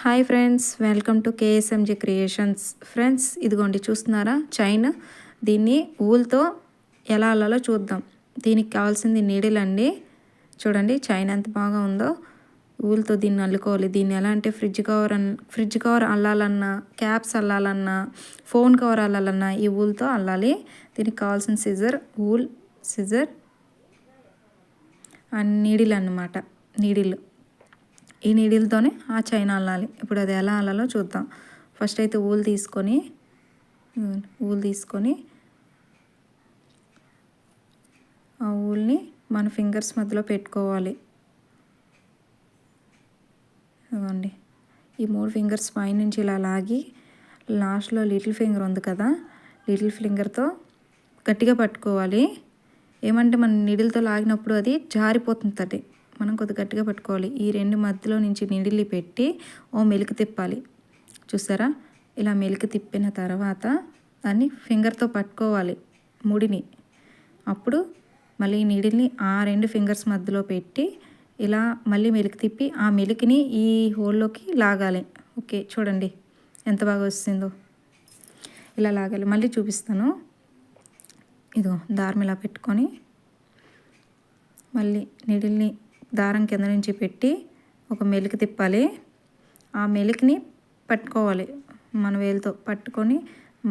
Hi friends, welcome to KSMJ creations. Friends, ఇదిగోండి చూస్తున్నారా chain. దీన్ని ఊల్తో ఎలా అల్లాలో చూద్దాం. దీనికి కావాల్సింది నీడిల్ అండి. చూడండి చైన్ ఎంత బాగా ఉందో. ఊల్తో దీన్ని అల్లుకోవాలి. దీన్ని ఎలా అంటే ఫ్రిడ్జ్ కవర్ అల్లాలన్నా, క్యాప్స్ అల్లాలన్నా, ఫోన్ కవర్ అల్లాలన్నా ఈ ఊల్తో అల్లాలి. దీనికి కావాల్సిన సిజర్ అండ్ నీడిల్ అన్నమాట. ఈ నీడిల్తోనే ఆ చైన్ అల్లాలి. ఇప్పుడు అది ఎలా అల్లాలో చూద్దాం. ఫస్ట్ అయితే ఊల్ తీసుకొని ఆ ఊల్ని మన ఫింగర్స్ మధ్యలో పెట్టుకోవాలి. ఇవ్వండి, ఈ 3 ఫింగర్స్ పైనుంచి ఇలా లాగి లాస్ట్లో లిటిల్ ఫింగర్ ఉంది కదా, లిటిల్ ఫింగర్తో గట్టిగా పట్టుకోవాలి. ఏమంటే మన నీడిల్తో లాగినప్పుడు అది జారిపోతుంది. మనం కొద్దిగా గట్టిగా పట్టుకోవాలి. ఈ 2 మధ్యలో నుంచి నీడిల్ని పెట్టి మెలికి తిప్పాలి. చూసారా, ఇలా మెలికి తిప్పిన తర్వాత దాన్ని ఫింగర్తో పట్టుకోవాలి ముడిని. అప్పుడు మళ్ళీ నీడిల్ని ఆ 2 ఫింగర్స్ మధ్యలో పెట్టి ఇలా మళ్ళీ మెలికి తిప్పి ఆ మెలికిని ఈ హోల్లోకి లాగాలి. ఓకే, చూడండి ఎంత బాగా వస్తుందో. ఇలా లాగాలి. మళ్ళీ చూపిస్తాను. ఇదిగో దారం ఇలా పెట్టుకొని మళ్ళీ నీడిల్ని దారం కింద నుంచి పెట్టి ఒక మెలికి తిప్పాలి. ఆ మెలికిని పట్టుకోవాలి. మన వేలుతో పట్టుకొని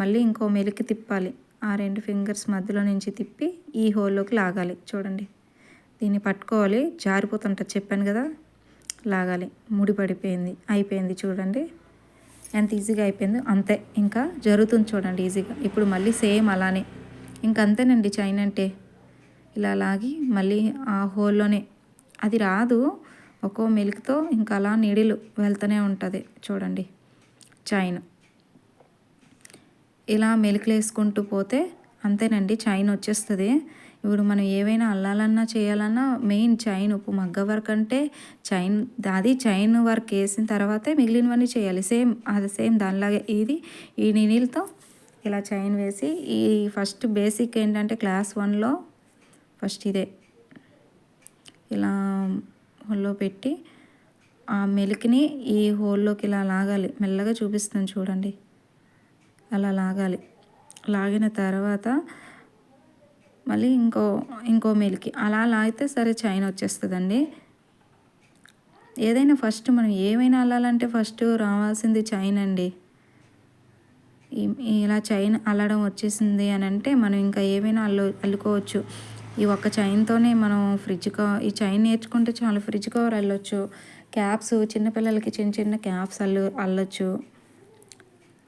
మళ్ళీ ఇంకో మెలికి తిప్పాలి. ఆ 2 ఫింగర్స్ మధ్యలో నుంచి తిప్పి ఈ హోల్లోకి లాగాలి. చూడండి, దీన్ని పట్టుకోవాలి. జారిపోతుంటుంది చెప్పాను కదా, లాగాలి. ముడి పడిపోయింది. అయిపోయింది. చూడండి ఎంత ఈజీగా అయిపోయిందో. అంతే, ఇంకా జరుగుతుంది చూడండి ఈజీగా. ఇప్పుడు మళ్ళీ సేమ్ అలానే ఇంకంతేనండి. చైన్ అంటే ఇలా లాగి మళ్ళీ ఆ హోల్లోనే, అది రాదు ఒక్కో మెలికతో ఇంకా అలా నీడిలు వెళ్తూనే ఉంటుంది. చూడండి చైన్ ఇలా మెలికలు వేసుకుంటూ పోతే అంతేనండి, చైన్ వచ్చేస్తుంది. ఇప్పుడు మనం ఏవైనా అల్లాలన్నా చేయాలన్నా మెయిన్ చైన్. ఉప్పు మగ్గ వర్క్ అంటే చైన్ వర్క్ వేసిన తర్వాతే మిగిలినవన్నీ చేయాలి. సేమ్ దానిలాగే ఇది. ఈ నీడిల్తో ఇలా చైన్ వేసి ఈ ఫస్ట్ బేసిక్ ఏంటంటే క్లాస్ 1లో ఫస్ట్ ఇదే ఇలా హోల్లో పెట్టి ఆ మెలికిని ఈ హోల్లోకి ఇలా లాగాలి. మెల్లగా చూపిస్తాను చూడండి. అలా లాగాలి. లాగిన తర్వాత మళ్ళీ ఇంకో మెలికి అలా లాగితే సరే చైన్ వచ్చేస్తుందండి. ఏదైనా ఫస్ట్ మనం ఏమైనా అల్లాలంటే ఫస్ట్ రావాల్సింది చైన్ అండి. ఇలా చైన్ అల్లడం వచ్చేసింది అని అంటే మనం ఇంకా ఏమైనా అల్లుకోవచ్చు. ఈ ఒక్క చైన్తోనే మనం ఈ చైన్ నేర్చుకుంటే చాలా ఫ్రిడ్జ్ కవర్ అల్లొచ్చు. క్యాప్స్, చిన్నపిల్లలకి చిన్న క్యాప్స్ అల్లొచ్చు.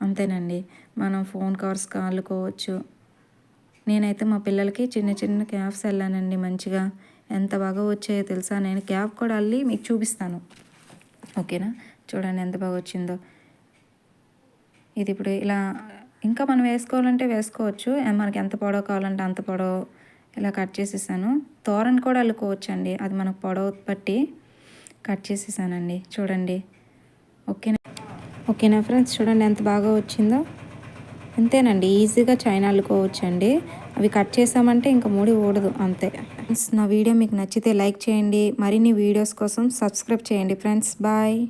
అంతేనండి, మనం ఫోన్ కవర్స్ అల్లుకోవచ్చు. నేనైతే మా పిల్లలకి చిన్న క్యాప్స్ అల్లానండి. మంచిగా ఎంత బాగా వచ్చాయో తెలుసా. నేను క్యాప్ కూడా అల్లి మీకు చూపిస్తాను. ఓకేనా, చూడండి ఎంత బాగా వచ్చిందో. ఇది ఇప్పుడు ఇలా ఇంకా మనం వేసుకోవాలంటే వేసుకోవచ్చు. మనకి ఎంత పొడవు కావాలంటే అంత పొడవు ఇలా కట్ చేసేసాను. తోరణ కూడా అల్లుకోవచ్చు అండి, అది మనకు పొడవు బట్టి కట్ చేసేసానండి. చూడండి ఓకేనా ఫ్రెండ్స్, చూడండి ఎంత బాగా వచ్చిందో. అంతేనండి, ఈజీగా చైన్ అల్లుకోవచ్చు అండి. అవి కట్ చేసామంటే ఇంకా ముడి ఊడదు. అంతే ఫ్రెండ్స్, నా వీడియో మీకు నచ్చితే లైక్ చేయండి. మరిన్ని వీడియోస్ కోసం సబ్స్క్రైబ్ చేయండి ఫ్రెండ్స్. బాయ్.